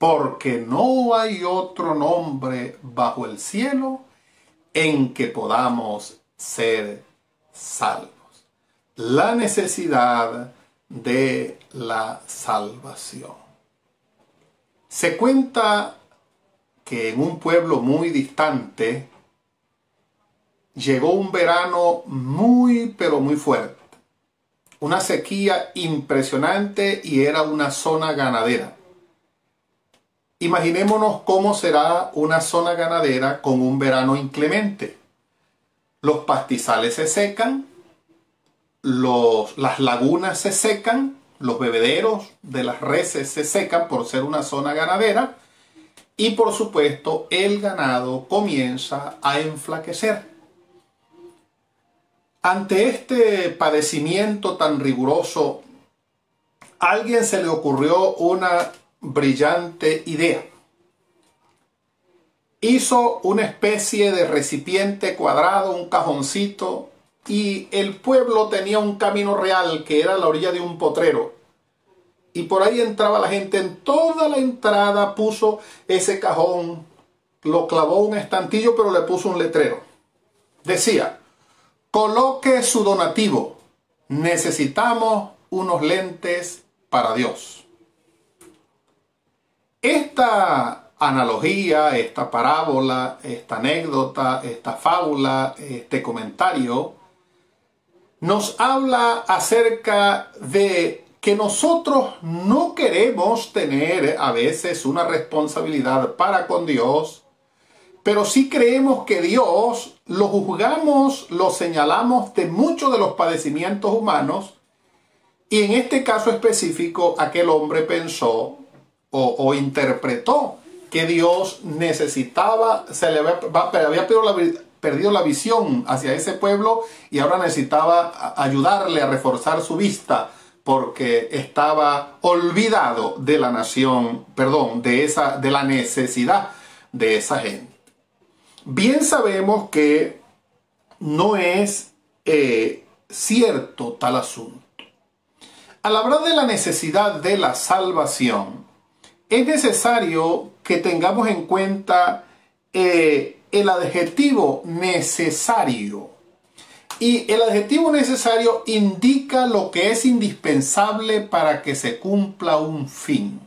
porque no hay otro nombre bajo el cielo en que podamos ser salvos. La necesidad de la salvación. Se cuenta que en un pueblo muy distante llegó un verano muy pero muy fuerte. Una sequía impresionante y era una zona ganadera. Imaginémonos cómo será una zona ganadera con un verano inclemente. Los pastizales se secan, las lagunas se secan, los bebederos de las reses se secan por ser una zona ganadera y por supuesto el ganado comienza a enflaquecer. Ante este padecimiento tan riguroso, a alguien se le ocurrió una brillante idea. Hizo una especie de recipiente cuadrado, un cajoncito, y el pueblo tenía un camino real que era a la orilla de un potrero. Y por ahí entraba la gente. En toda la entrada puso ese cajón, lo clavó un estantillo, pero le puso un letrero. Decía: coloque su donativo. Necesitamos unos lentes para Dios. Esta analogía, esta parábola, esta anécdota, esta fábula, este comentario, nos habla acerca de que nosotros no queremos tener a veces una responsabilidad para con Dios, pero sí creemos que Dios lo juzgamos, lo señalamos de muchos de los padecimientos humanos, y en este caso específico aquel hombre pensó o interpretó que Dios necesitaba, se le había perdido la visión hacia ese pueblo y ahora necesitaba ayudarle a reforzar su vista porque estaba olvidado de la nación, de la necesidad de esa gente. Bien sabemos que no es cierto tal asunto. Al hablar de la necesidad de la salvación, es necesario que tengamos en cuenta el adjetivo necesario. Y el adjetivo necesario indica lo que es indispensable para que se cumpla un fin.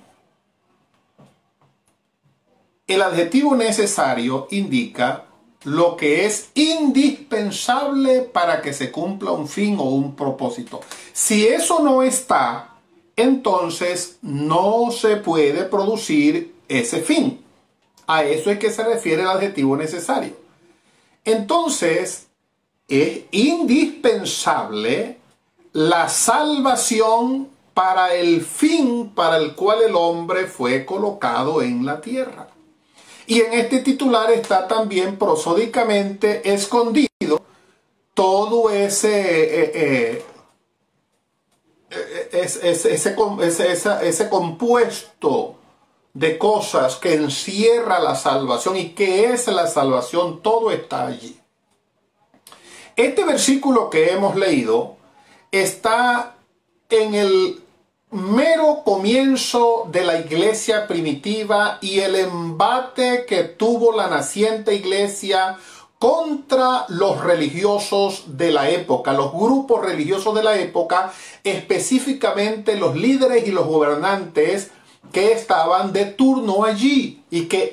El adjetivo necesario indica lo que es indispensable para que se cumpla un fin o un propósito. Si eso no está, entonces no se puede producir ese fin. A eso es que se refiere el adjetivo necesario. Entonces, es indispensable la salvación para el fin para el cual el hombre fue colocado en la tierra. Y en este titular está también prosódicamente escondido todo ese compuesto de cosas que encierra la salvación. ¿Y qué es la salvación? Todo está allí. Este versículo que hemos leído está en el mero comienzo de la iglesia primitiva y el embate que tuvo la naciente iglesia contra los religiosos de la época, los grupos religiosos de la época, específicamente los líderes y los gobernantes que estaban de turno allí y que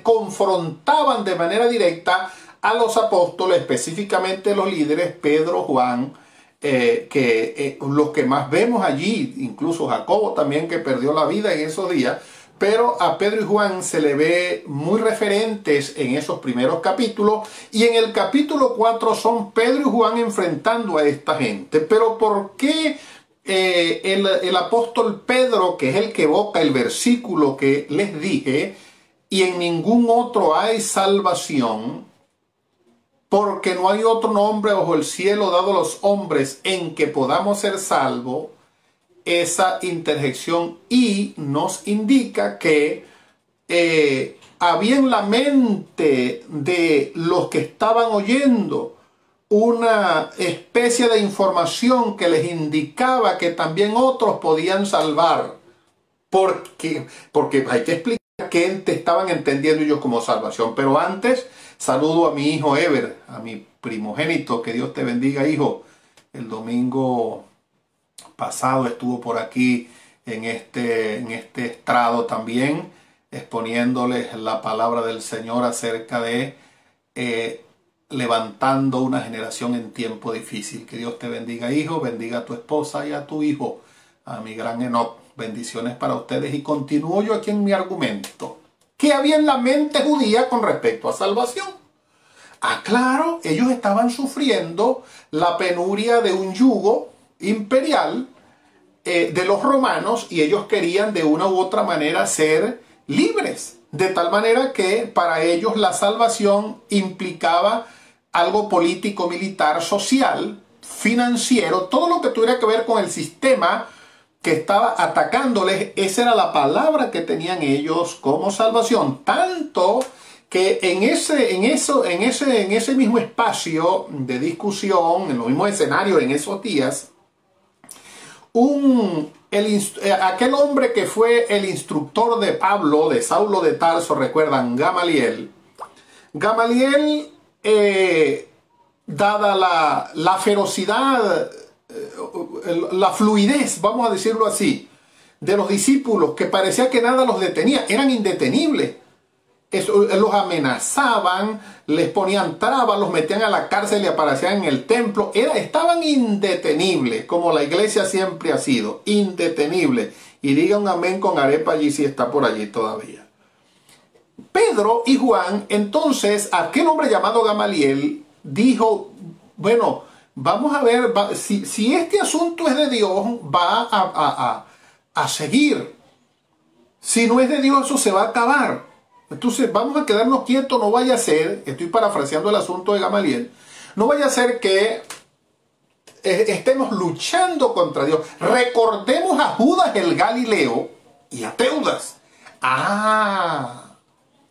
confrontaban de manera directa a los apóstoles, específicamente los líderes Pedro, Juan, los que más vemos allí, incluso Jacobo también, que perdió la vida en esos días, pero a Pedro y Juan se le ve muy referentes en esos primeros capítulos, y en el capítulo 4 son Pedro y Juan enfrentando a esta gente. Pero ¿por qué el apóstol Pedro, que es el que evoca el versículo que les dije, y en ningún otro hay salvación? Porque no hay otro nombre bajo el cielo dado a los hombres en que podamos ser salvos. Esa interjección y nos indica que había en la mente de los que estaban oyendo una especie de información que les indicaba que también otros podían salvar. porque hay que explicar qué te estaban entendiendo ellos como salvación. Pero antes, saludo a mi hijo Ever, a mi primogénito, que Dios te bendiga, hijo. El domingo pasado estuvo por aquí en este estrado también, exponiéndoles la palabra del Señor acerca de levantando una generación en tiempo difícil. Que Dios te bendiga, hijo, bendiga a tu esposa y a tu hijo, a mi gran Enoch. Bendiciones para ustedes. Y continúo yo aquí en mi argumento. ¿Qué había en la mente judía con respecto a salvación? Ah, claro, ellos estaban sufriendo la penuria de un yugo imperial de los romanos, y ellos querían de una u otra manera ser libres. De tal manera que para ellos la salvación implicaba algo político, militar, social, financiero, todo lo que tuviera que ver con el sistema que estaba atacándoles. Esa era la palabra que tenían ellos como salvación. Tanto que en ese mismo espacio de discusión, en los mismos escenarios en esos días, aquel hombre que fue el instructor de Pablo, de Saulo de Tarso, recuerdan, Gamaliel, dada la ferocidad, la fluidez, vamos a decirlo así, de los discípulos, que parecía que nada los detenía, eran indetenibles. Los amenazaban, les ponían trabas, los metían a la cárcel y aparecían en el templo. Estaban indetenibles, como la iglesia siempre ha sido, indetenible. Y diga un amén con arepa allí si está por allí todavía. Pedro y Juan, entonces, aquel hombre llamado Gamaliel, dijo, bueno, vamos a ver, si este asunto es de Dios, va a seguir. Si no es de Dios, eso se va a acabar. Entonces vamos a quedarnos quietos, no vaya a ser, estoy parafraseando el asunto de Gamaliel, no vaya a ser que estemos luchando contra Dios. Recordemos a Judas el Galileo y a Teudas.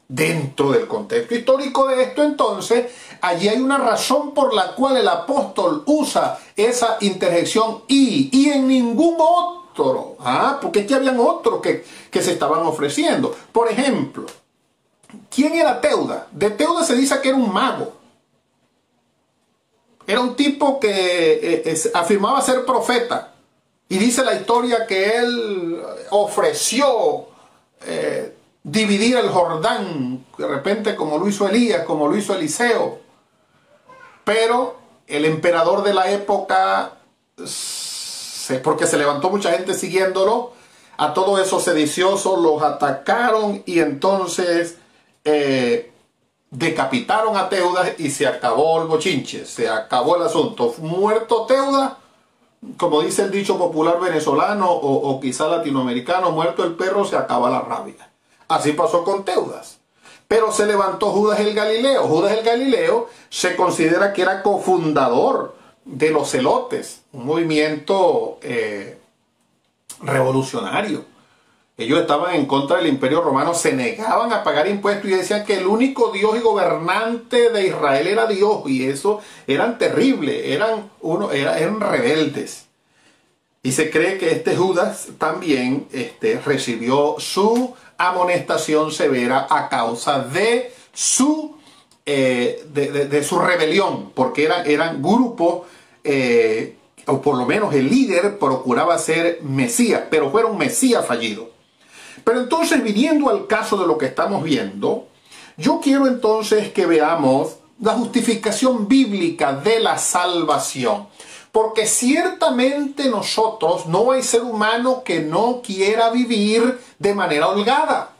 Dentro del contexto histórico de esto, entonces, allí hay una razón por la cual el apóstol usa esa interjección y en ningún otro. Porque aquí habían otros que se estaban ofreciendo. Por ejemplo, ¿quién era Teudas? De Teudas se dice que era un mago. Era un tipo que afirmaba ser profeta. Y dice la historia que él ofreció dividir el Jordán, de repente como lo hizo Elías, como lo hizo Eliseo. Pero el emperador de la época, porque se levantó mucha gente siguiéndolo, a todos esos sediciosos los atacaron y entonces decapitaron a Teudas y se acabó el bochinche, se acabó el asunto. Muerto Teudas, como dice el dicho popular venezolano o quizá latinoamericano, muerto el perro, se acaba la rabia. Así pasó con Teudas. Pero se levantó Judas el Galileo. Judas el Galileo se considera que era cofundador de los celotes, un movimiento revolucionario. Ellos estaban en contra del Imperio Romano, se negaban a pagar impuestos y decían que el único Dios y gobernante de Israel era Dios. Y eso eran terribles, eran rebeldes. Y se cree que este Judas también recibió su amonestación severa a causa de su rebelión, porque eran grupos, o por lo menos el líder procuraba ser Mesías, pero fueron Mesías fallidos. Pero entonces, viniendo al caso de lo que estamos viendo, yo quiero entonces que veamos la justificación bíblica de la salvación. Porque ciertamente nosotros, no hay ser humano que no quiera vivir de manera holgada.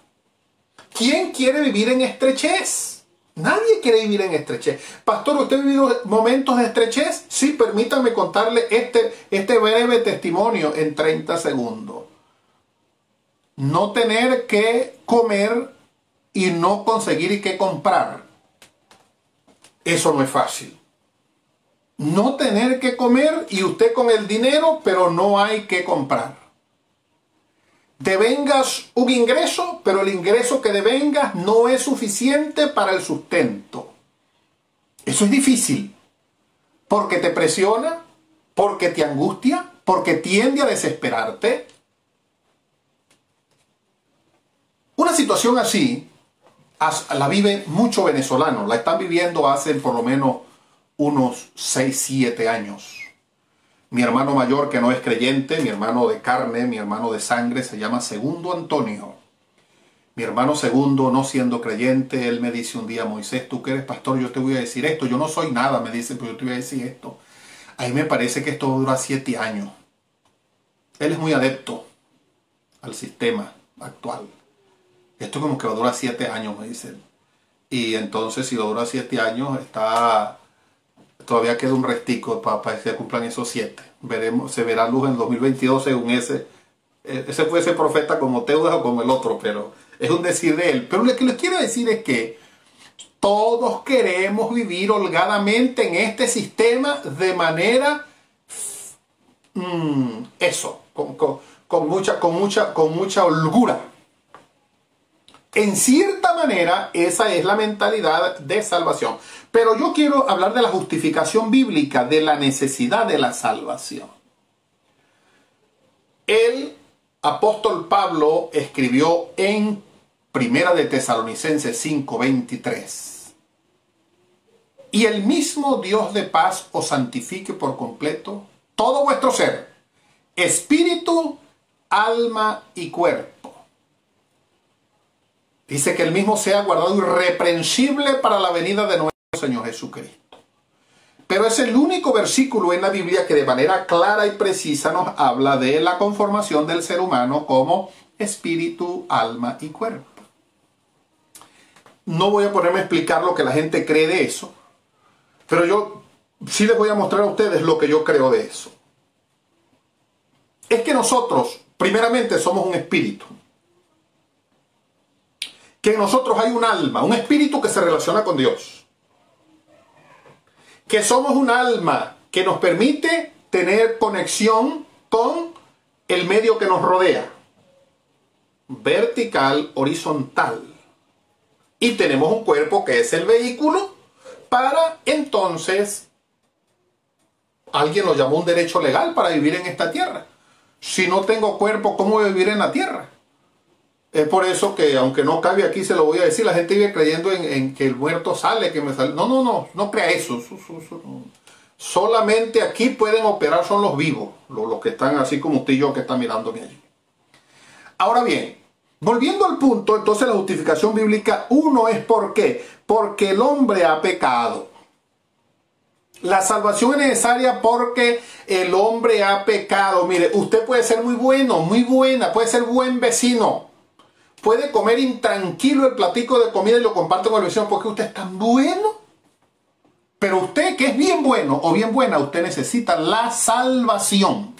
¿Quién quiere vivir en estrechez? Nadie quiere vivir en estrechez. Pastor, ¿usted ha vivido momentos de estrechez? Sí, permítame contarle este breve testimonio en 30 segundos. No tener que comer y no conseguir qué comprar. Eso no es fácil. No tener que comer y usted con el dinero, pero no hay que comprar. Devengas un ingreso, pero el ingreso que devengas no es suficiente para el sustento. Eso es difícil, porque te presiona, porque te angustia, porque tiende a desesperarte. situación así la vive muchos venezolanos. La están viviendo hace por lo menos unos 6, 7 años. Mi hermano mayor, que no es creyente, mi hermano de carne, mi hermano de sangre, se llama Segundo Antonio. Mi hermano Segundo, no siendo creyente, él me dice un día: Moisés, tú que eres pastor, yo te voy a decir esto. Yo no soy nada, me dice, pero yo te voy a decir esto. A mí me parece que esto dura 7 años. Él es muy adepto al sistema actual. Esto como que va a durar 7 años, me dice él. Y entonces, si dura 7 años, todavía queda un restico para que se cumplan esos 7. Se verá luz en 2022 según ese puede ser profeta como Teudas o como el otro, pero es un decir de él. Pero lo que les quiero decir es que todos queremos vivir holgadamente en este sistema de manera, con mucha holgura. En cierta manera, esa es la mentalidad de salvación. Pero yo quiero hablar de la justificación bíblica, de la necesidad de la salvación. El apóstol Pablo escribió en Primera de Tesalonicenses 5:23: y el mismo Dios de paz os santifique por completo todo vuestro ser, espíritu, alma y cuerpo. Dice que el mismo sea guardado irreprensible para la venida de nuestro Señor Jesucristo. Pero es el único versículo en la Biblia que de manera clara y precisa nos habla de la conformación del ser humano como espíritu, alma y cuerpo. No voy a ponerme a explicar lo que la gente cree de eso, pero yo sí les voy a mostrar a ustedes lo que yo creo de eso. Es que nosotros, primeramente, somos un espíritu. Que en nosotros hay un alma, un espíritu que se relaciona con Dios. Que somos un alma que nos permite tener conexión con el medio que nos rodea. Vertical, horizontal. Y tenemos un cuerpo que es el vehículo para entonces, alguien lo llamó un derecho legal para vivir en esta tierra. Si no tengo cuerpo, ¿cómo voy a vivir en la tierra? Es por eso que, aunque no cabe aquí, se lo voy a decir, la gente vive creyendo en que el muerto sale, que me sale. No crea eso. Solamente aquí pueden operar son los vivos, los que están así como usted y yo que están mirándome allí. Ahora bien, volviendo al punto, entonces la justificación bíblica, uno es ¿por qué? Porque el hombre ha pecado. La salvación es necesaria porque el hombre ha pecado. Mire, usted puede ser muy bueno, muy buena, puede ser buen vecino. Puede comer intranquilo el platico de comida y lo comparte con el vecino porque usted es tan bueno. Pero usted que es bien bueno o bien buena, usted necesita la salvación.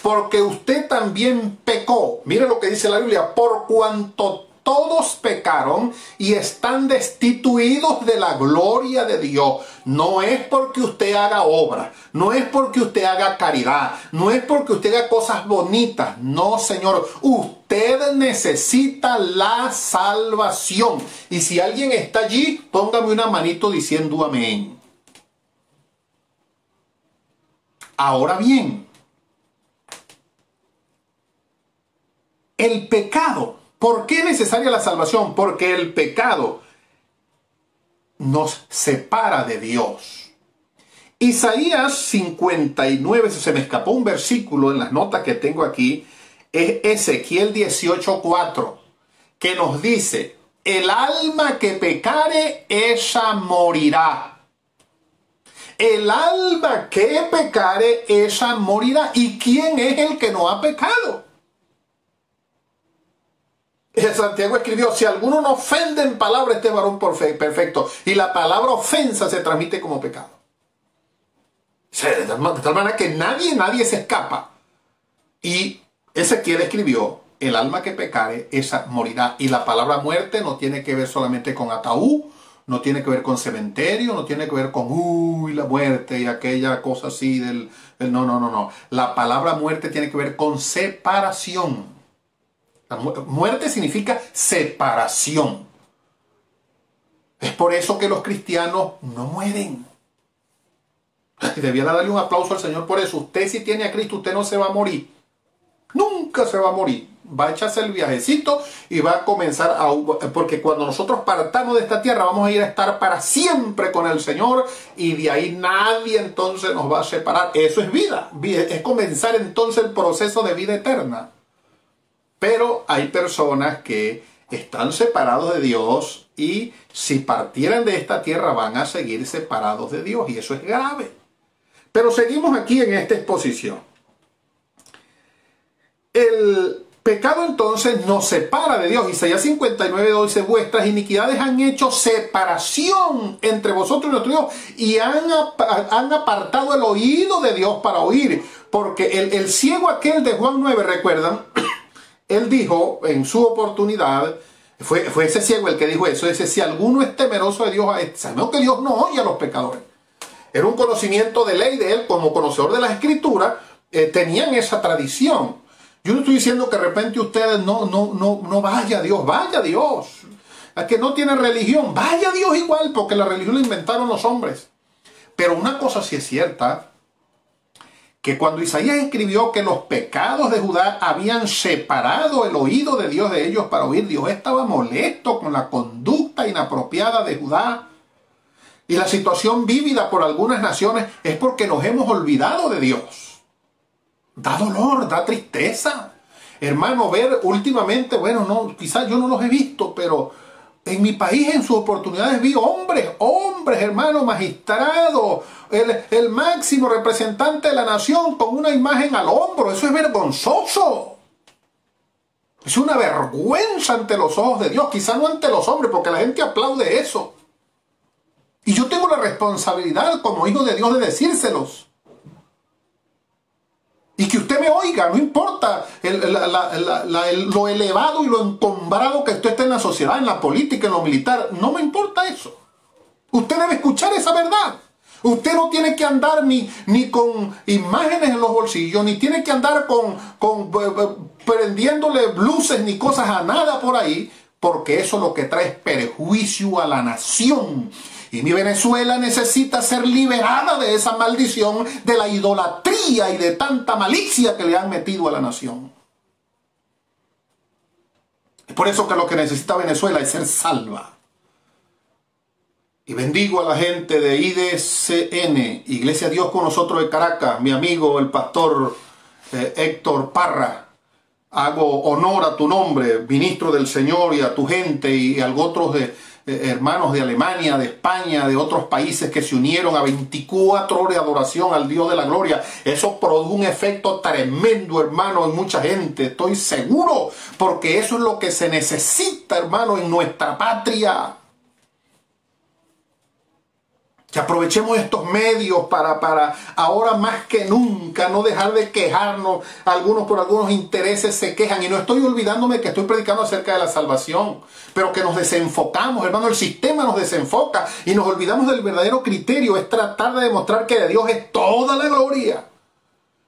Porque usted también pecó. Mire lo que dice la Biblia: por cuanto todos pecaron y están destituidos de la gloria de Dios. No es porque usted haga obra, no es porque usted haga caridad, no es porque usted haga cosas bonitas. No, señor, usted necesita la salvación. Y si alguien está allí, póngame una manito diciendo amén. Ahora bien, el pecado. ¿Por qué es necesaria la salvación? Porque el pecado nos separa de Dios. Isaías 59, se me escapó un versículo en las notas que tengo aquí, es Ezequiel 18:4, que nos dice: el alma que pecare, ella morirá. El alma que pecare, ella morirá. ¿Y quién es el que no ha pecado? Santiago escribió: si alguno no ofende en palabra, este varón perfecto. Y la palabra ofensa se transmite como pecado. De tal manera que nadie se escapa. Y Ezequiel escribió: el alma que pecare, esa morirá. Y la palabra muerte no tiene que ver solamente con ataúd, no tiene que ver con cementerio, no tiene que ver con la muerte y aquella cosa así no. La palabra muerte tiene que ver con separación. La muerte significa separación. Es por eso que los cristianos no mueren. Debiera darle un aplauso al Señor por eso. Usted, si tiene a Cristo, usted no se va a morir. Nunca se va a morir. va a echarse el viajecito y va a comenzar porque cuando nosotros partamos de esta tierra vamos a ir a estar para siempre con el Señor y de ahí nadie entonces nos va a separar. Eso es vida, es comenzar entonces el proceso de vida eterna. Pero hay personas que están separados de Dios y si partieran de esta tierra van a seguir separados de Dios y eso es grave. Pero seguimos aquí en esta exposición. El pecado entonces nos separa de Dios. Isaías 59:2 dice: vuestras iniquidades han hecho separación entre vosotros y nuestro Dios y han apartado el oído de Dios para oír. Porque el ciego aquel de Juan 9, ¿recuerdan? Él dijo en su oportunidad, fue ese ciego el que dijo eso, dice: si alguno es temeroso de Dios, sabemos que Dios no oye a los pecadores. Era un conocimiento de ley de él, como conocedor de las Escrituras, tenían esa tradición. Yo no estoy diciendo que de repente ustedes no vaya a Dios, vaya a Dios. El que no tiene religión, vaya a Dios igual, porque la religión la inventaron los hombres. Pero una cosa sí es cierta, que cuando Isaías escribió que los pecados de Judá habían separado el oído de Dios de ellos para oír, Dios estaba molesto con la conducta inapropiada de Judá. Y la situación vívida por algunas naciones es porque nos hemos olvidado de Dios. Da dolor, da tristeza. Hermano, ver últimamente, bueno, no, quizás yo no los he visto, pero en mi país en sus oportunidades vi hombres, hermano, magistrados, el máximo representante de la nación con una imagen al hombro. Eso es vergonzoso. Es una vergüenza ante los ojos de Dios, quizás no ante los hombres, porque la gente aplaude eso. Y yo tengo la responsabilidad como hijo de Dios de decírselos. Y que usted me oiga, no importa lo elevado y lo encumbrado que usted esté en la sociedad, en la política, en lo militar, no me importa eso. Usted debe escuchar esa verdad. Usted no tiene que andar ni con imágenes en los bolsillos, ni tiene que andar prendiéndole luces ni cosas a nada por ahí, porque eso lo que trae es perjuicio a la nación. Y mi Venezuela necesita ser liberada de esa maldición, de la idolatría y de tanta malicia que le han metido a la nación. Es por eso que lo que necesita Venezuela es ser salva. Y bendigo a la gente de IDCN, Iglesia Dios con Nosotros de Caracas, mi amigo el pastor Héctor Parra. Hago honor a tu nombre, ministro del Señor, y a tu gente y a otros hermanos de Alemania, de España, de otros países que se unieron a 24 horas de adoración al Dios de la gloria. Eso produjo un efecto tremendo, hermano, en mucha gente. Estoy seguro, porque eso es lo que se necesita, hermano, en nuestra patria. Que aprovechemos estos medios para ahora más que nunca no dejar de quejarnos. Algunos por algunos intereses se quejan, y no estoy olvidándome que estoy predicando acerca de la salvación, pero que nos desenfocamos, hermano. El sistema nos desenfoca y nos olvidamos del verdadero criterio. Es tratar de demostrar que de Dios es toda la gloria,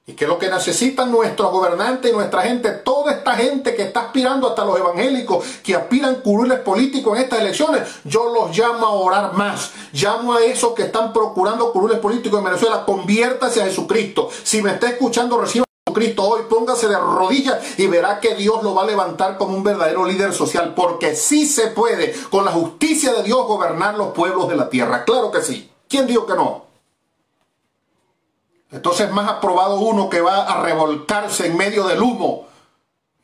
y que lo que necesitan nuestros gobernantes y nuestra gente, toda esta gente que está aspirando, hasta los evangélicos que aspiran curules políticos en estas elecciones, yo los llamo a orar más. Llamo a esos que están procurando curules políticos en Venezuela: conviértase a Jesucristo. Si me está escuchando, reciba a Jesucristo hoy, póngase de rodillas y verá que Dios lo va a levantar como un verdadero líder social, porque sí se puede con la justicia de Dios gobernar los pueblos de la tierra. Claro que sí. ¿Quién dijo que no? Entonces es más aprobado uno que va a revolcarse en medio del humo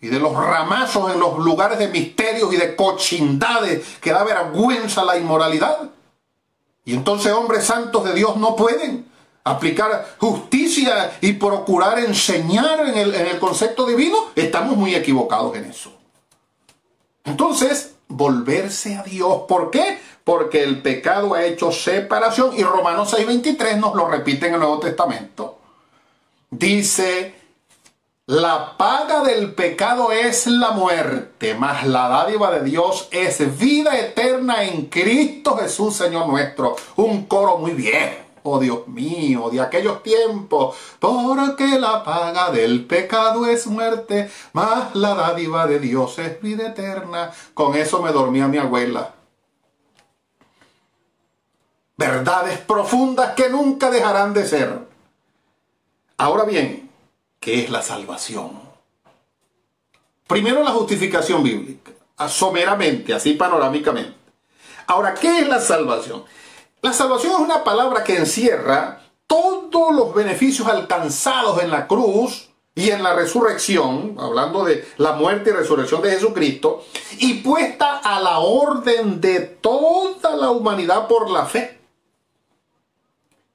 y de los ramazos en los lugares de misterios y de cochindades que da vergüenza la inmoralidad. Y entonces hombres santos de Dios no pueden aplicar justicia y procurar enseñar en el concepto divino. Estamos muy equivocados en eso. Entonces, volverse a Dios. ¿Por qué? Porque el pecado ha hecho separación, y Romanos 6:23 nos lo repite en el Nuevo Testamento. Dice: la paga del pecado es la muerte, mas la dádiva de Dios es vida eterna en Cristo Jesús, Señor nuestro. Un coro muy viejo, oh Dios mío, de aquellos tiempos. Porque la paga del pecado es muerte, mas la dádiva de Dios es vida eterna. Con eso me dormía mi abuela. Verdades profundas que nunca dejarán de ser. Ahora bien, ¿qué es la salvación? Primero la justificación bíblica, someramente, así panorámicamente. Ahora, ¿qué es la salvación? La salvación es una palabra que encierra todos los beneficios alcanzados en la cruz y en la resurrección, hablando de la muerte y resurrección de Jesucristo, y puesta a la orden de toda la humanidad por la fe.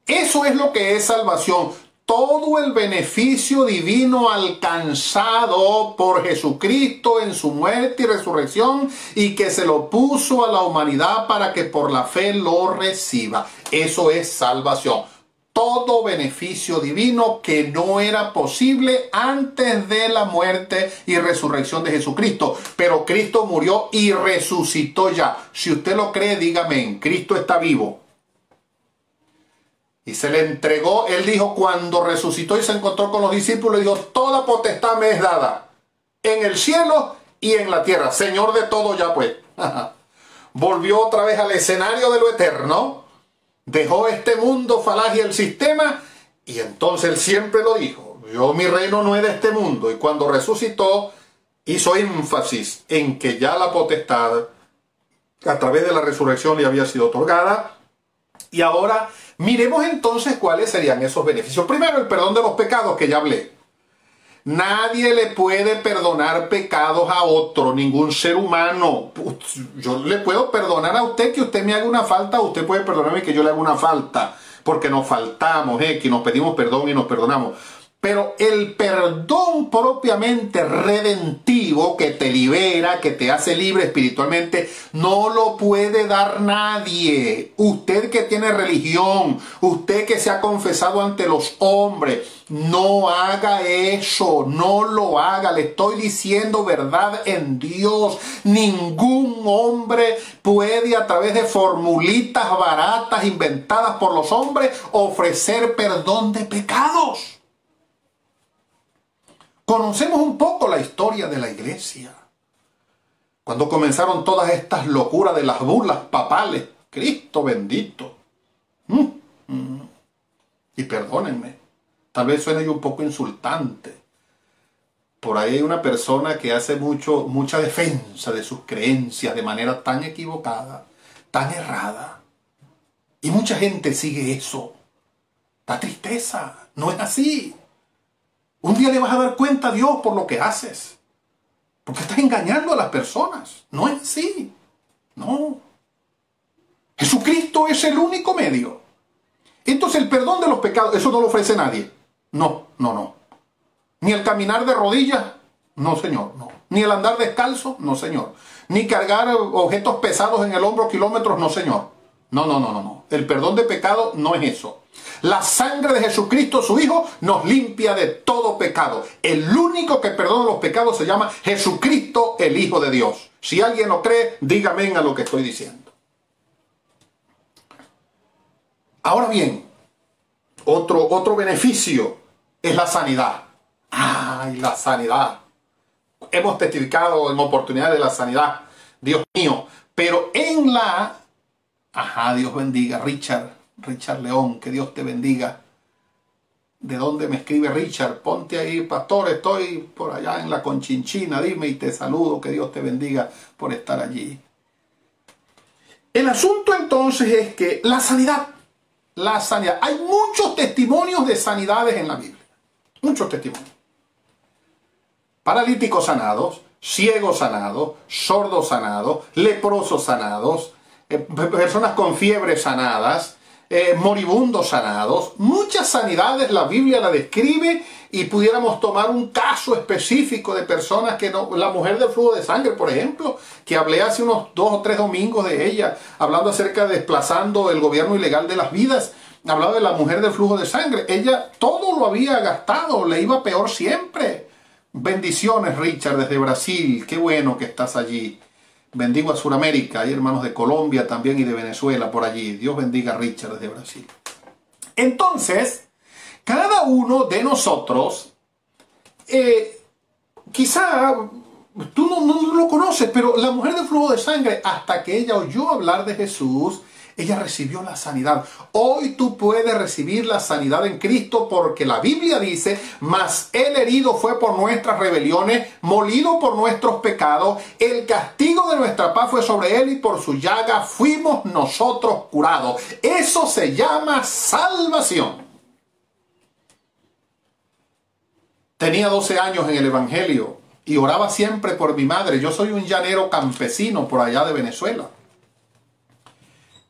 Eso es lo que es salvación. Todo el beneficio divino alcanzado por Jesucristo en su muerte y resurrección y que se lo puso a la humanidad para que por la fe lo reciba. Eso es salvación. Todo beneficio divino que no era posible antes de la muerte y resurrección de Jesucristo. Pero Cristo murió y resucitó ya. Si usted lo cree, dígame, Cristo está vivo. Y se le entregó, él dijo, cuando resucitó y se encontró con los discípulos, dijo, toda potestad me es dada en el cielo y en la tierra. Señor de todo ya pues. Volvió otra vez al escenario de lo eterno, dejó este mundo falaz y el sistema, y entonces él siempre lo dijo, yo mi reino no es de este mundo. Y cuando resucitó, hizo énfasis en que ya la potestad a través de la resurrección le había sido otorgada. Y ahora miremos entonces cuáles serían esos beneficios. Primero, el perdón de los pecados que ya hablé. Nadie le puede perdonar pecados a otro, ningún ser humano. Yo le puedo perdonar a usted que usted me haga una falta, usted puede perdonarme que yo le haga una falta, porque nos faltamos, que nos pedimos perdón y nos perdonamos. Pero el perdón propiamente redentivo que te libera, que te hace libre espiritualmente, no lo puede dar nadie. Usted que tiene religión, usted que se ha confesado ante los hombres, no haga eso, no lo haga. Le estoy diciendo verdad en Dios. Ningún hombre puede a través de formulitas baratas inventadas por los hombres ofrecer perdón de pecados. Conocemos un poco la historia de la iglesia. Cuando comenzaron todas estas locuras de las burlas papales. Cristo bendito. Y perdónenme, tal vez suene yo un poco insultante. Por ahí hay una persona que hace mucha defensa de sus creencias de manera tan equivocada, tan errada. Y mucha gente sigue eso. Da tristeza, no es así. Un día le vas a dar cuenta a Dios por lo que haces. Porque estás engañando a las personas. No es así. No. Jesucristo es el único medio. Entonces el perdón de los pecados, eso no lo ofrece nadie. No. Ni el caminar de rodillas, no señor, no. Ni el andar descalzo, no señor. Ni cargar objetos pesados en el hombro kilómetros, no señor. No. El perdón de pecado no es eso. La sangre de Jesucristo, su Hijo, nos limpia de todo pecado. El único que perdona los pecados se llama Jesucristo, el Hijo de Dios. Si alguien lo cree, dígame a lo que estoy diciendo. Ahora bien, otro beneficio es la sanidad. ¡Ay, la sanidad! Hemos testificado en oportunidad de la sanidad, Dios mío. Pero en la... Dios bendiga, Richard León, que Dios te bendiga. ¿De dónde me escribe Richard? Ponte ahí, pastor, estoy por allá en la Conchinchina, dime y te saludo, que Dios te bendiga por estar allí. El asunto entonces es que la sanidad, hay muchos testimonios de sanidades en la Biblia, muchos testimonios. Paralíticos sanados, ciegos sanados, sordos sanados, leprosos sanados, personas con fiebre sanadas, moribundos sanados. Muchas sanidades la Biblia la describe y pudiéramos tomar un caso específico de personas que no... La mujer del flujo de sangre, por ejemplo, que hablé hace unos 2 o 3 domingos de ella, hablando acerca de desplazando el gobierno ilegal de las vidas. Hablaba de la mujer del flujo de sangre. Ella todo lo había gastado, le iba peor siempre. Bendiciones, Richard, desde Brasil. Qué bueno que estás allí. Bendigo a Sudamérica, hay hermanos de Colombia también y de Venezuela por allí. Dios bendiga a Richard desde Brasil. Entonces, cada uno de nosotros, quizá tú no lo conoces, pero la mujer del flujo de sangre, hasta que ella oyó hablar de Jesús, ella recibió la sanidad. Hoy tú puedes recibir la sanidad en Cristo porque la Biblia dice, mas Él herido fue por nuestras rebeliones, molido por nuestros pecados, el castigo de nuestra paz fue sobre Él y por su llaga fuimos nosotros curados. Eso se llama salvación. Tenía 12 años en el Evangelio y oraba siempre por mi madre. Yo soy un llanero campesino por allá de Venezuela.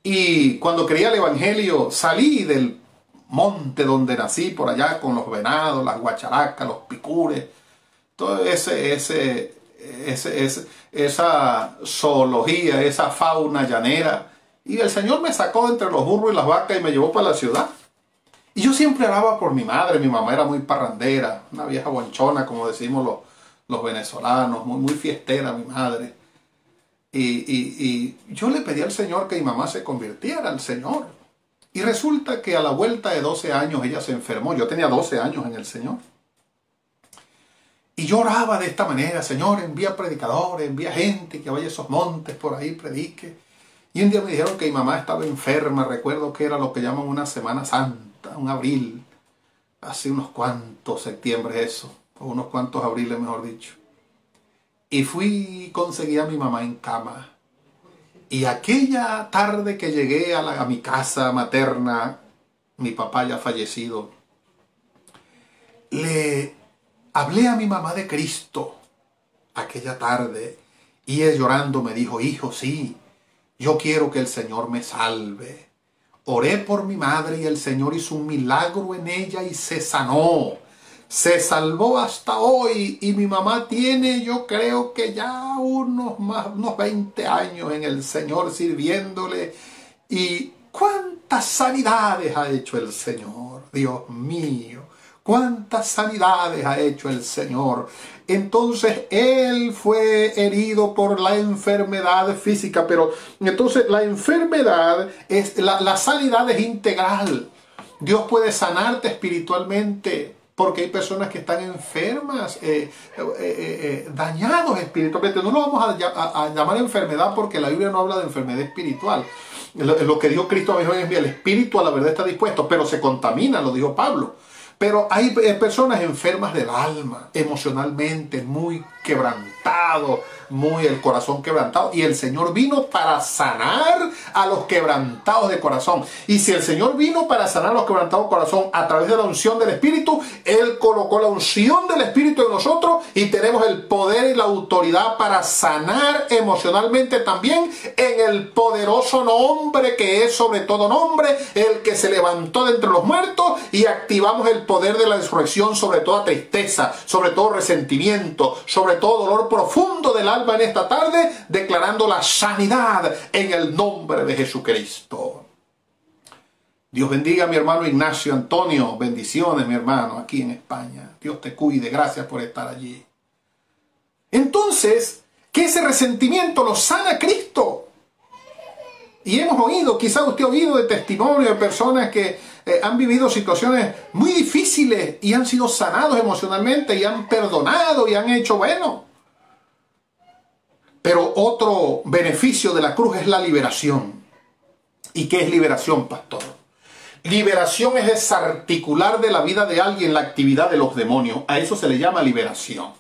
Y cuando creía el Evangelio, salí del monte donde nací, por allá con los venados, las guacharacas, los picures, todo esa zoología, esa fauna llanera. Y el Señor me sacó entre los burros y las vacas y me llevó para la ciudad. Y yo siempre oraba por mi madre. Mi mamá era muy parrandera, una vieja bonchona, como decimos los venezolanos, muy fiestera mi madre. Y yo le pedí al Señor que mi mamá se convirtiera al Señor. Y resulta que a la vuelta de 12 años ella se enfermó. Yo tenía 12 años en el Señor. Y yo oraba de esta manera: Señor, envía predicadores, envía gente que vaya a esos montes por ahí, predique. Y un día me dijeron que mi mamá estaba enferma. Recuerdo que era lo que llaman una Semana Santa, un abril. Hace unos cuantos septiembre eso, o unos cuantos abriles mejor dicho. Y fui y conseguí a mi mamá en cama. Y aquella tarde que llegué a mi casa materna, mi papá ya fallecido, le hablé a mi mamá de Cristo aquella tarde. Y ella llorando me dijo: hijo, sí, yo quiero que el Señor me salve. Oré por mi madre y el Señor hizo un milagro en ella y se sanó. Se salvó hasta hoy y mi mamá tiene, yo creo que ya unos 20 años en el Señor sirviéndole. Y cuántas sanidades ha hecho el Señor, Dios mío, cuántas sanidades ha hecho el Señor. Entonces Él fue herido por la enfermedad física, pero entonces la enfermedad, la sanidad es integral. Dios puede sanarte espiritualmente. Porque hay personas que están enfermas, dañados espiritualmente. No lo vamos a llamar enfermedad porque la Biblia no habla de enfermedad espiritual. Lo que dijo Cristo es que el espíritu a la verdad está dispuesto, pero se contamina, lo dijo Pablo. Pero hay personas enfermas del alma, emocionalmente, muy quebrantados, el corazón quebrantado. Y el Señor vino para sanar a los quebrantados de corazón. Y si el Señor vino para sanar a los quebrantados de corazón a través de la unción del Espíritu, Él colocó la unción del Espíritu en nosotros y tenemos el poder y la autoridad para sanar emocionalmente también en el poderoso nombre que es sobre todo nombre, el que se levantó de entre los muertos, y activamos el poder de la resurrección sobre toda tristeza, sobre todo resentimiento, sobre todo dolor profundo del alma en esta tarde, declarando la sanidad en el nombre de Jesucristo. Dios bendiga a mi hermano Ignacio Antonio. Bendiciones, mi hermano, aquí en España. Dios te cuide. Gracias por estar allí. Entonces, que ese resentimiento lo sana Cristo. Y hemos oído, quizás usted ha oído de testimonios de personas que han vivido situaciones muy difíciles y han sido sanados emocionalmente y han perdonado y han hecho bueno. Pero otro beneficio de la cruz es la liberación. ¿Y qué es liberación, pastor? Liberación es desarticular de la vida de alguien la actividad de los demonios. A eso se le llama liberación.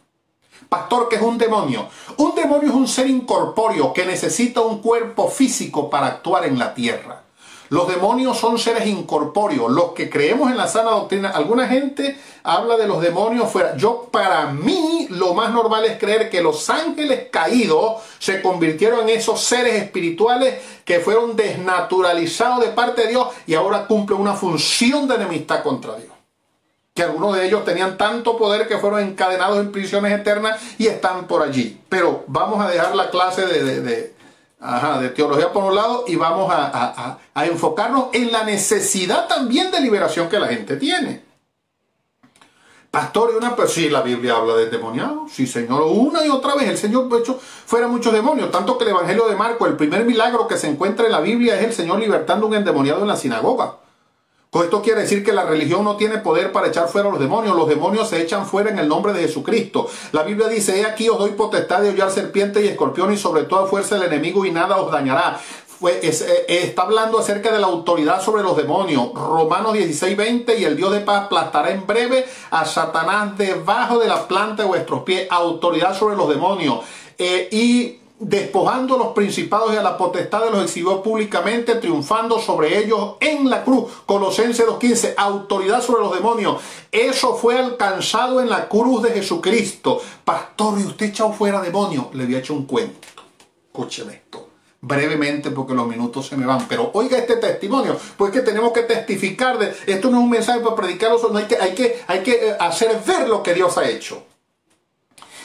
Pastor, ¿qué es un demonio? Un demonio es un ser incorpóreo que necesita un cuerpo físico para actuar en la tierra. Los demonios son seres incorpóreos. Los que creemos en la sana doctrina, alguna gente habla de los demonios fuera. Para mí, lo más normal es creer que los ángeles caídos se convirtieron en esos seres espirituales que fueron desnaturalizados de parte de Dios y ahora cumplen una función de enemistad contra Dios. Que algunos de ellos tenían tanto poder que fueron encadenados en prisiones eternas y están por allí. Pero vamos a dejar la clase de teología por un lado y vamos a enfocarnos en la necesidad también de liberación que la gente tiene. Pastor, sí, la Biblia habla de endemoniados. Sí, Señor, una y otra vez el Señor ha hecho fuera muchos demonios. Tanto que el Evangelio de Marcos, el primer milagro que se encuentra en la Biblia es el Señor libertando a un endemoniado en la sinagoga. Con esto quiere decir que la religión no tiene poder para echar fuera a los demonios se echan fuera en el nombre de Jesucristo. La Biblia dice: he aquí os doy potestad de hollar serpientes y escorpiones y sobre toda fuerza del enemigo y nada os dañará. está hablando acerca de la autoridad sobre los demonios. Romanos 16:20, y el Dios de paz aplastará en breve a Satanás debajo de la planta de vuestros pies. Autoridad sobre los demonios. Y despojando a los principados y a la potestad, los exhibió públicamente, triunfando sobre ellos en la cruz. Colosenses 2:15, autoridad sobre los demonios. Eso fue alcanzado en la cruz de Jesucristo. Pastor, ¿y usted echado fuera demonios? Le había hecho un cuento. Escúcheme esto brevemente porque los minutos se me van, pero oiga este testimonio, pues que tenemos que testificar de esto. No es un mensaje para predicarlo, no, hay que hacer ver lo que Dios ha hecho.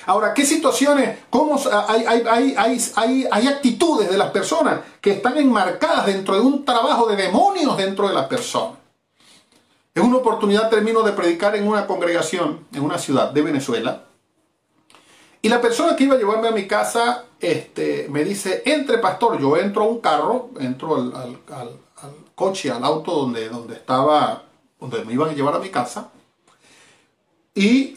Ahora, ¿qué situaciones? ¿Cómo hay actitudes de las personas que están enmarcadas dentro de un trabajo de demonios dentro de las personas? En una oportunidad termino de predicar en una congregación en una ciudad de Venezuela. Y la persona que iba a llevarme a mi casa me dice, entre pastor. Yo entro a un carro, entro al coche, al auto donde me iban a llevar a mi casa. Y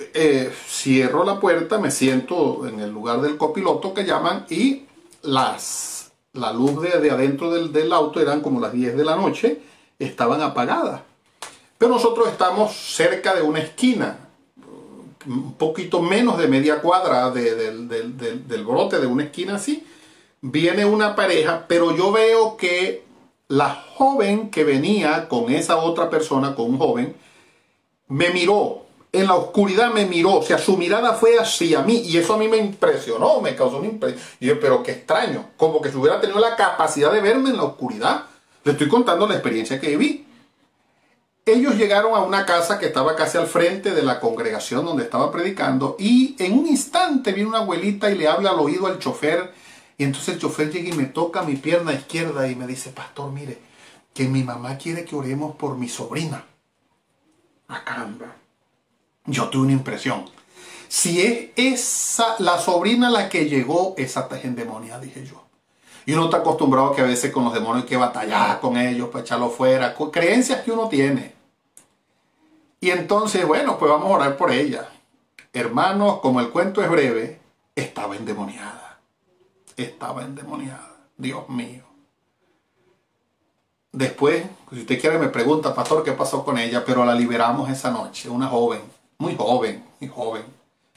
cierro la puerta, me siento en el lugar del copiloto que llaman, y la luz de adentro del auto, eran como las 10 de la noche, estaban apagadas. Pero nosotros estamos cerca de una esquina, un poquito menos de media cuadra del brote de una esquina así. Viene una pareja, pero yo veo que la joven que venía con esa otra persona, con un joven, me miró. En la oscuridad me miró, o sea, su mirada fue hacia mí, y eso a mí me impresionó, me causó una impresión. Y yo, pero qué extraño, como que si hubiera tenido la capacidad de verme en la oscuridad. Le estoy contando la experiencia que vi. Ellos llegaron a una casa que estaba casi al frente de la congregación donde estaba predicando, y en un instante viene una abuelita y le habla al oído al chofer, y entonces el chofer llega y me toca mi pierna izquierda y me dice, pastor, mire, que mi mamá quiere que oremos por mi sobrina. Ah, caramba. Yo tuve una impresión. Si es esa la sobrina la que llegó, esa está endemoniada, dije yo. Y uno está acostumbrado a que a veces con los demonios hay que batallar con ellos para echarlos fuera. Creencias que uno tiene. Y entonces, bueno, pues vamos a orar por ella. Hermanos, como el cuento es breve, estaba endemoniada. Estaba endemoniada. Dios mío. Después, si usted quiere me pregunta, pastor, ¿qué pasó con ella? Pero la liberamos esa noche. Una joven. Muy joven, muy joven.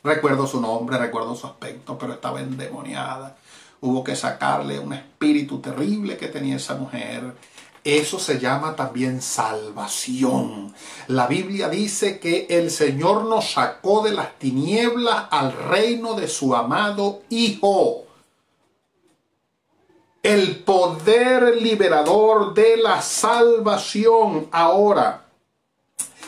Recuerdo su nombre, recuerdo su aspecto, pero estaba endemoniada. Hubo que sacarle un espíritu terrible que tenía esa mujer. Eso se llama también salvación. La Biblia dice que el Señor nos sacó de las tinieblas al reino de su amado Hijo. El poder liberador de la salvación. Ahora,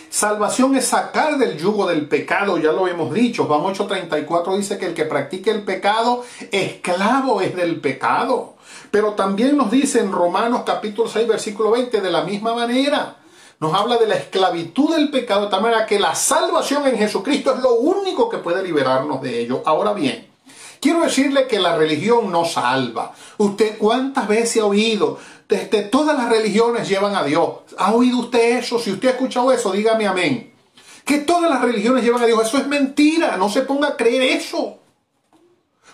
salvación es sacar del yugo del pecado, ya lo hemos dicho. Juan 8:34 dice que el que practique el pecado, esclavo es del pecado. Pero también nos dice en Romanos capítulo 6, versículo 20, de la misma manera, nos habla de la esclavitud del pecado, de tal manera que la salvación en Jesucristo es lo único que puede liberarnos de ello. Ahora bien, quiero decirle que la religión no salva. ¿Usted cuántas veces ha oído? Todas las religiones llevan a Dios. ¿Ha oído usted eso? Si usted ha escuchado eso, dígame amén. Que todas las religiones llevan a Dios. Eso es mentira. No se ponga a creer eso.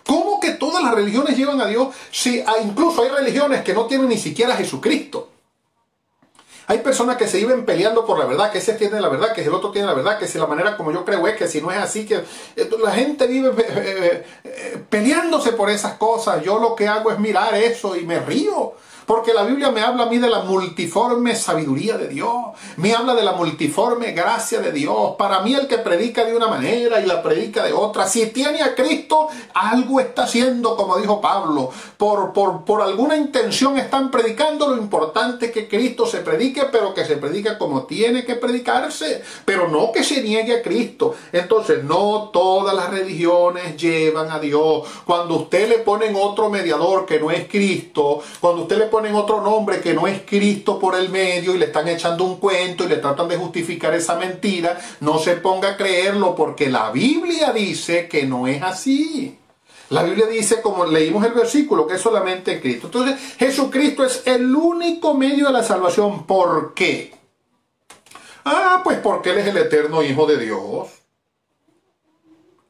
¿Cómo que todas las religiones llevan a Dios? Si incluso hay religiones que no tienen ni siquiera a Jesucristo. Hay personas que se viven peleando por la verdad, que ese tiene la verdad, que el otro tiene la verdad, que si la manera como yo creo es, que si no es así, que la gente vive peleándose por esas cosas. Yo lo que hago es mirar eso y me río. Porque la Biblia me habla a mí de la multiforme sabiduría de Dios. Me habla de la multiforme gracia de Dios. Para mí el que predica de una manera y la predica de otra, si tiene a Cristo, algo está haciendo, como dijo Pablo. Por alguna intención están predicando. Lo importante es que Cristo se predique, pero que se predique como tiene que predicarse. Pero no que se niegue a Cristo. Entonces, no todas las religiones llevan a Dios. Cuando usted le ponen otro mediador que no es Cristo, cuando usted le ponen otro nombre que no es Cristo por el medio y le están echando un cuento y le tratan de justificar esa mentira, no se ponga a creerlo, porque la Biblia dice que no es así. La Biblia dice, como leímos el versículo, que es solamente Cristo. Entonces, Jesucristo es el único medio de la salvación. ¿Por qué? Pues porque Él es el eterno Hijo de Dios.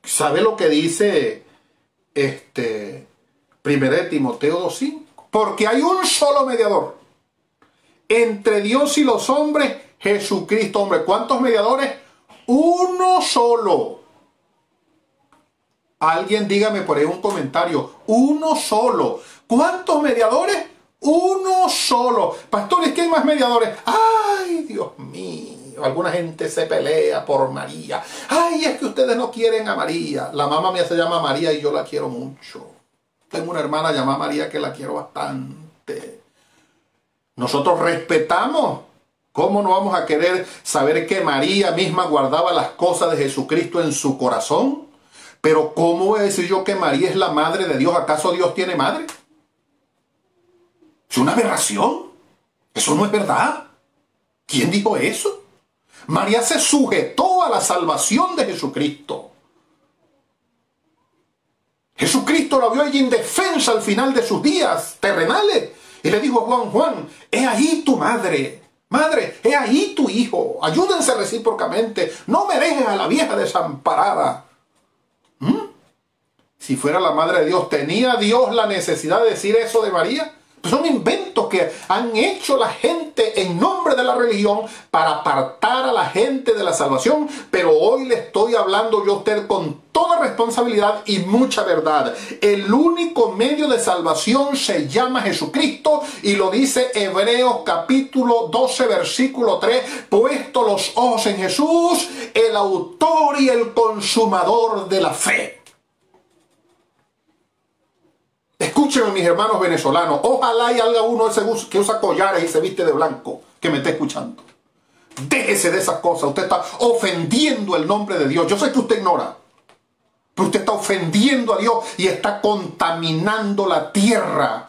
¿Sabe lo que dice 1 Timoteo 2:5? Porque hay un solo mediador entre Dios y los hombres, Jesucristo hombre. ¿Cuántos mediadores? Uno solo. Alguien dígame por ahí un comentario. Uno solo. ¿Cuántos mediadores? Uno solo. Pastores, ¿quién más mediadores? ¡Ay, Dios mío! Alguna gente se pelea por María. ¡Ay, es que ustedes no quieren a María! La mamá mía se llama María y yo la quiero mucho. Tengo una hermana llamada María que la quiero bastante. Nosotros respetamos. ¿Cómo no vamos a querer saber que María misma guardaba las cosas de Jesucristo en su corazón? Pero ¿cómo voy a decir yo que María es la madre de Dios? ¿Acaso Dios tiene madre? Es una aberración. Eso no es verdad. ¿Quién dijo eso? María se sujetó a la salvación de Jesucristo. Jesucristo la vio allí indefensa al final de sus días terrenales. Y le dijo a Juan, Juan, he ahí tu madre. Madre, he ahí tu hijo. Ayúdense recíprocamente. No me dejes a la vieja desamparada. Si fuera la madre de Dios, ¿tenía Dios la necesidad de decir eso de María? Pues son inventos que han hecho la gente en nombre de la religión para apartar a la gente de la salvación. Pero hoy le estoy hablando yo a usted con toda responsabilidad y mucha verdad. El único medio de salvación se llama Jesucristo y lo dice Hebreos capítulo 12 versículo 3. Puesto los ojos en Jesús, el autor y el consumador de la fe. Escúchenme, mis hermanos venezolanos. Ojalá y haya uno que usa collares y se viste de blanco que me esté escuchando. Déjese de esas cosas. Usted está ofendiendo el nombre de Dios. Yo sé que usted ignora, pero usted está ofendiendo a Dios y está contaminando la tierra.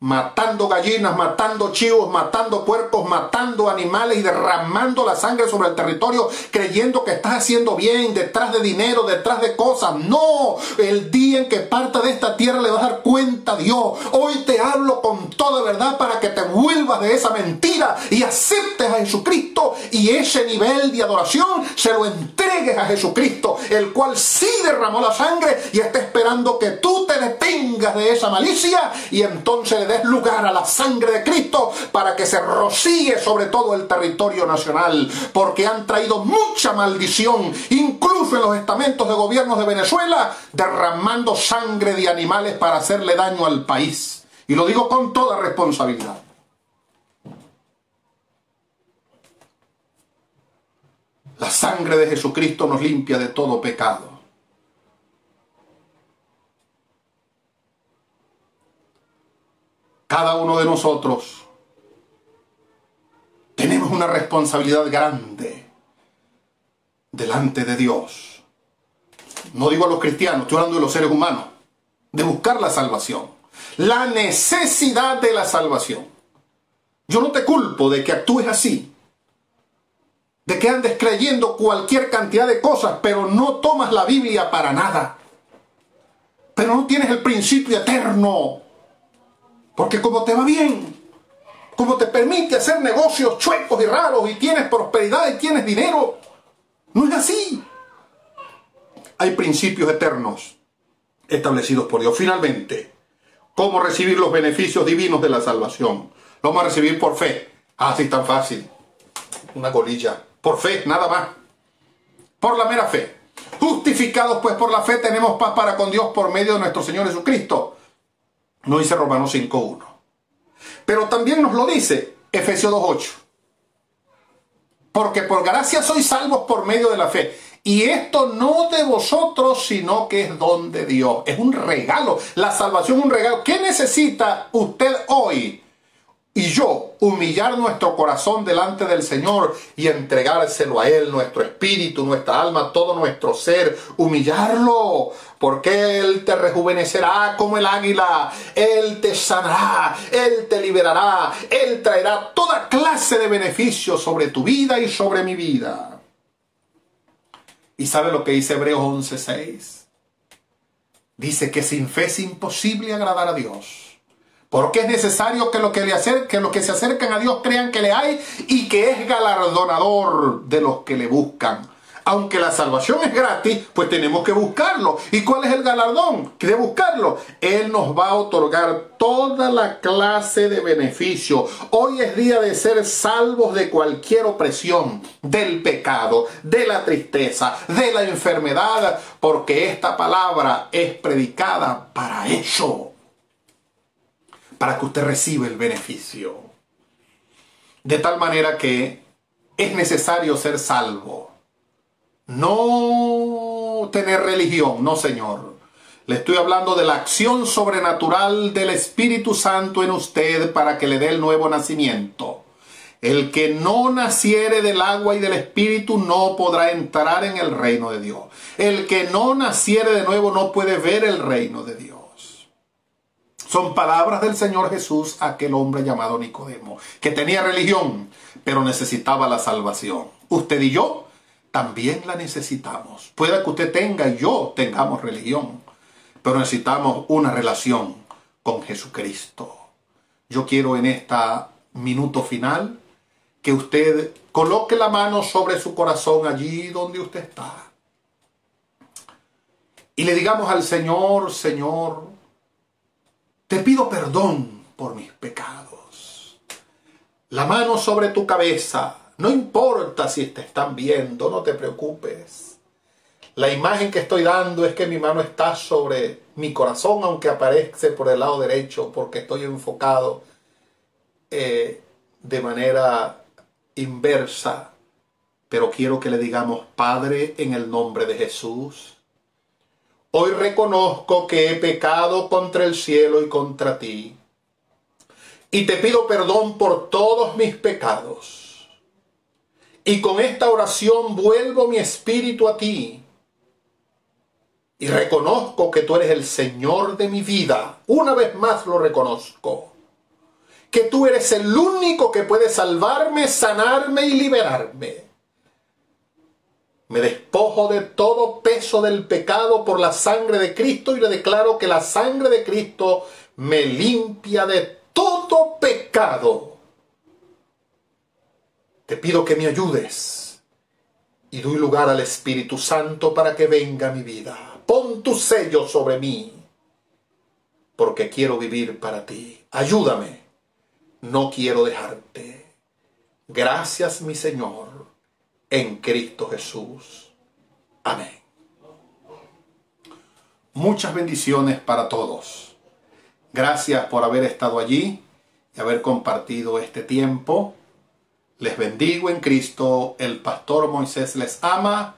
Matando gallinas, matando chivos, matando puercos, matando animales y derramando la sangre sobre el territorio, creyendo que estás haciendo bien, detrás de dinero, detrás de cosas. No, el día en que parta de esta tierra le vas a dar cuenta a Dios. Hoy te hablo con toda verdad para que te vuelvas de esa mentira y aceptes a Jesucristo y ese nivel de adoración se lo entregues a Jesucristo, el cual sí derramó la sangre y está esperando que tú te detengas de esa malicia y entonces le des lugar a la sangre de Cristo para que se rocíe sobre todo el territorio nacional, porque han traído mucha maldición, incluso en los estamentos de gobiernos de Venezuela, derramando sangre de animales para hacerle daño al país. Y lo digo con toda responsabilidad. La sangre de Jesucristo nos limpia de todo pecado. Cada uno de nosotros tenemos una responsabilidad grande delante de Dios. No digo a los cristianos, estoy hablando de los seres humanos, de buscar la salvación, la necesidad de la salvación. Yo no te culpo de que actúes así, de que andes creyendo cualquier cantidad de cosas, pero no tomas la Biblia para nada, pero no tienes el principio eterno. Porque como te va bien, como te permite hacer negocios chuecos y raros y tienes prosperidad y tienes dinero, no es así. Hay principios eternos establecidos por Dios. Finalmente, ¿cómo recibir los beneficios divinos de la salvación? Lo vamos a recibir por fe. Así tan fácil. Una golilla. Por fe, nada más. Por la mera fe. Justificados pues por la fe tenemos paz para con Dios por medio de nuestro Señor Jesucristo. No dice Romanos 5.1. Pero también nos lo dice Efesios 2.8. Porque por gracia sois salvos por medio de la fe. Y esto no de vosotros, sino que es don de Dios. Es un regalo. La salvación es un regalo. ¿Qué necesita usted hoy y yo? Humillar nuestro corazón delante del Señor y entregárselo a Él, nuestro espíritu, nuestra alma, todo nuestro ser. Humillarlo. Porque Él te rejuvenecerá como el águila, Él te sanará, Él te liberará, Él traerá toda clase de beneficios sobre tu vida y sobre mi vida. ¿Y sabe lo que dice Hebreos 11.6? Dice que sin fe es imposible agradar a Dios. Porque es necesario que los que se acercan a Dios crean que le hay y que es galardonador de los que le buscan. Aunque la salvación es gratis, pues tenemos que buscarlo. ¿Y cuál es el galardón de buscarlo? Él nos va a otorgar toda la clase de beneficio. Hoy es día de ser salvos de cualquier opresión, del pecado, de la tristeza, de la enfermedad, porque esta palabra es predicada para eso, para que usted reciba el beneficio. De tal manera que es necesario ser salvo. No tener religión, no, señor. Le estoy hablando de la acción sobrenatural del Espíritu Santo en usted para que le dé el nuevo nacimiento. El que no naciere del agua y del Espíritu no podrá entrar en el reino de Dios. El que no naciere de nuevo no puede ver el reino de Dios. Son palabras del Señor Jesús a aquel hombre llamado Nicodemo, que tenía religión, pero necesitaba la salvación. Usted y yo también la necesitamos. Puede que usted tenga y yo tengamos religión, pero necesitamos una relación con Jesucristo. Yo quiero en esta minuto final que usted coloque la mano sobre su corazón allí donde usted está y le digamos al Señor: Señor, te pido perdón por mis pecados. La mano sobre tu cabeza. No importa si te están viendo, no te preocupes. La imagen que estoy dando es que mi mano está sobre mi corazón, aunque aparece por el lado derecho, porque estoy enfocado de manera inversa. Pero quiero que le digamos: Padre, en el nombre de Jesús, hoy reconozco que he pecado contra el cielo y contra ti. Y te pido perdón por todos mis pecados. Y con esta oración vuelvo mi espíritu a ti. Y reconozco que tú eres el Señor de mi vida. Una vez más lo reconozco. Que tú eres el único que puede salvarme, sanarme y liberarme. Me despojo de todo peso del pecado por la sangre de Cristo y le declaro que la sangre de Cristo me limpia de todo pecado. Te pido que me ayudes y doy lugar al Espíritu Santo para que venga a mi vida. Pon tu sello sobre mí, porque quiero vivir para ti. Ayúdame, no quiero dejarte. Gracias, mi Señor, en Cristo Jesús. Amén. Muchas bendiciones para todos. Gracias por haber estado allí y haber compartido este tiempo. Les bendigo en Cristo. El pastor Moisés les ama.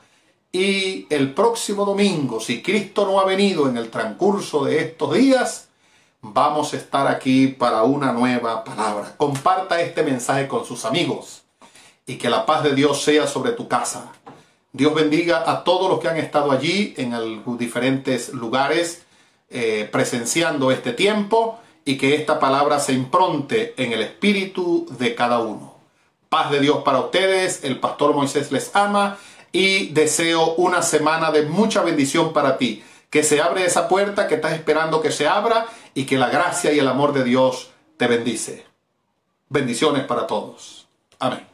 Y el próximo domingo, si Cristo no ha venido en el transcurso de estos días, vamos a estar aquí para una nueva palabra. Comparta este mensaje con sus amigos y que la paz de Dios sea sobre tu casa. Dios bendiga a todos los que han estado allí en diferentes lugares presenciando este tiempo y que esta palabra se impronte en el espíritu de cada uno. Paz de Dios para ustedes. El pastor Moisés les ama y deseo una semana de mucha bendición para ti. Que se abre esa puerta que estás esperando que se abra y que la gracia y el amor de Dios te bendice. Bendiciones para todos. Amén.